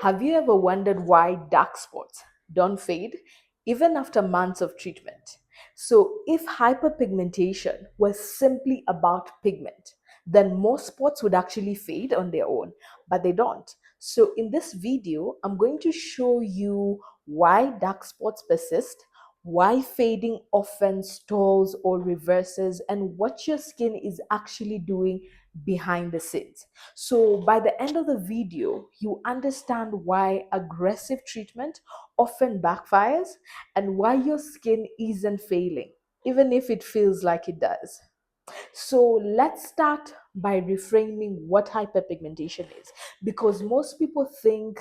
Have you ever wondered why dark spots don't fade even after months of treatment? So, if hyperpigmentation was simply about pigment, then most spots would actually fade on their own, but they don't. So, in this video, I'm going to show you why dark spots persist, why fading often stalls or reverses, and what your skin is actually doing behind the scenes. So by the end of the video, you understand why aggressive treatment often backfires and why your skin isn't failing, even if it feels like it does. So let's start by reframing what hyperpigmentation is, because most people think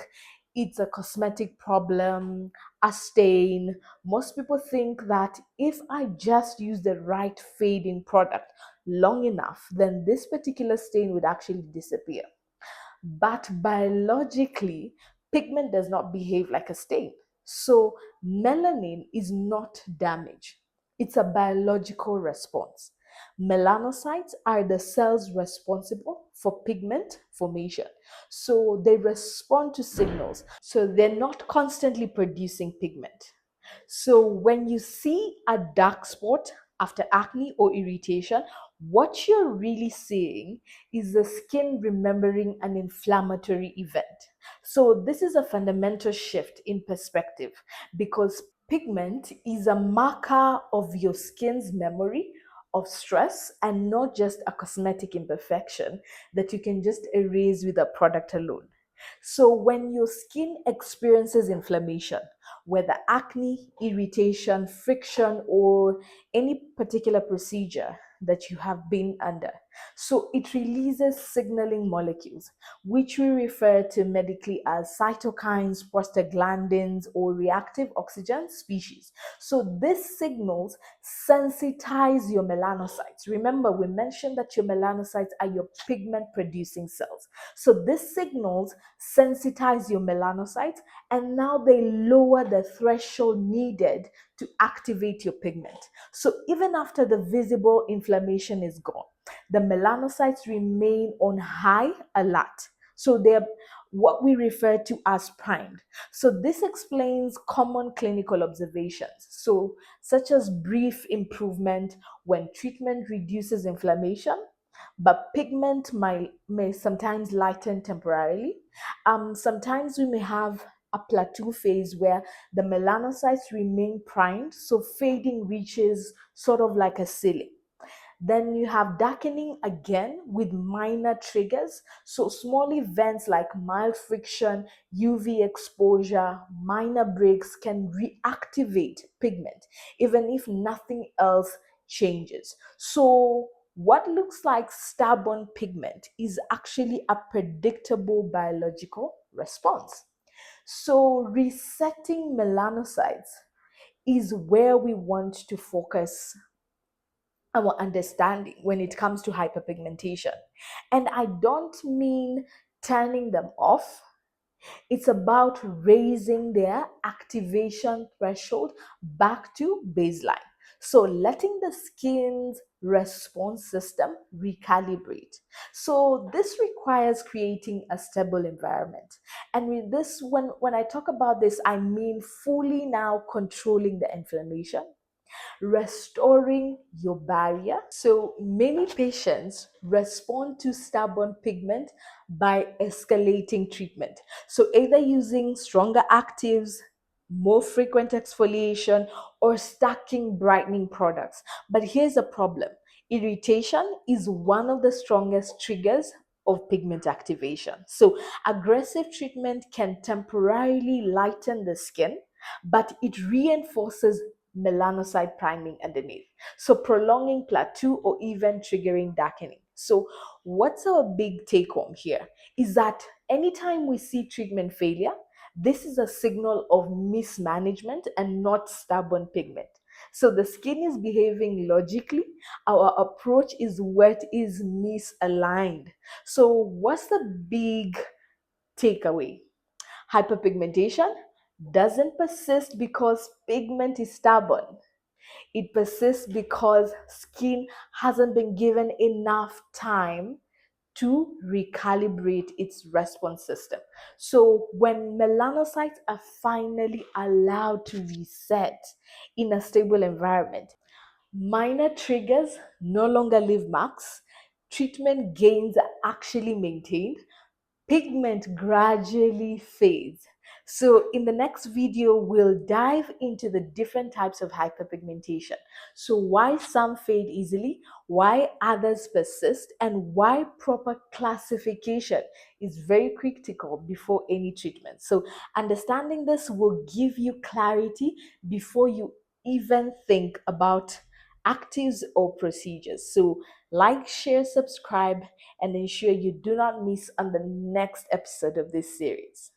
it's a cosmetic problem, a stain. Most people think that if I just use the right fading product long enough, then this particular stain would actually disappear. But biologically, pigment does not behave like a stain. So melanin is not damage, it's a biological response. Melanocytes are the cells responsible for pigment formation. So they respond to signals. So they're not constantly producing pigment. So when you see a dark spot after acne or irritation, what you're really seeing is the skin remembering an inflammatory event. So this is a fundamental shift in perspective, because pigment is a marker of your skin's memory of stress and not just a cosmetic imperfection that you can just erase with a product alone. So when your skin experiences inflammation, whether acne, irritation, friction, or any particular procedure that you have been under, so it releases signaling molecules, which we refer to medically as cytokines, prostaglandins, or reactive oxygen species. So these signals sensitize your melanocytes. Remember, we mentioned that your melanocytes are your pigment producing cells. So these signals sensitize your melanocytes, and now they lower the threshold needed to activate your pigment. So even after the visible inflammation is gone, the melanocytes remain on high alert. So they're what we refer to as primed. So this explains common clinical observations. So such as brief improvement when treatment reduces inflammation, but pigment may sometimes lighten temporarily. Sometimes we may have a plateau phase where the melanocytes remain primed, so fading reaches sort of like a ceiling. Then you have darkening again with minor triggers. So small events like mild friction, UV exposure, minor breaks can reactivate pigment, even if nothing else changes. So what looks like stubborn pigment is actually a predictable biological response. So resetting melanocytes is where we want to focus our understanding when it comes to hyperpigmentation. And I don't mean turning them off, it's about raising their activation threshold back to baseline. So letting the skin's response system recalibrate. So this requires creating a stable environment. And with this, when I talk about this, I mean fully now controlling the inflammation, restoring your barrier. So many patients respond to stubborn pigment by escalating treatment. So either using stronger actives, more frequent exfoliation, or stacking brightening products. But here's the problem. Irritation is one of the strongest triggers of pigment activation. So aggressive treatment can temporarily lighten the skin, but it reinforces melanocyte priming underneath. So prolonging plateau or even triggering darkening. So what's our big take home here is that anytime we see treatment failure, this is a signal of mismanagement and not stubborn pigment. So the skin is behaving logically. Our approach is what is misaligned. So what's the big takeaway? Hyperpigmentation doesn't persist because pigment is stubborn. It persists because skin hasn't been given enough time to recalibrate its response system. So, when melanocytes are finally allowed to reset in a stable environment, minor triggers no longer leave marks, treatment gains are actually maintained, pigment gradually fades. So, in the next video, we'll dive into the different types of hyperpigmentation. So, why some fade easily, why others persist, and why proper classification is very critical before any treatment. So, understanding this will give you clarity before you even think about actives or procedures. So, like, share, subscribe, and ensure you do not miss on the next episode of this series.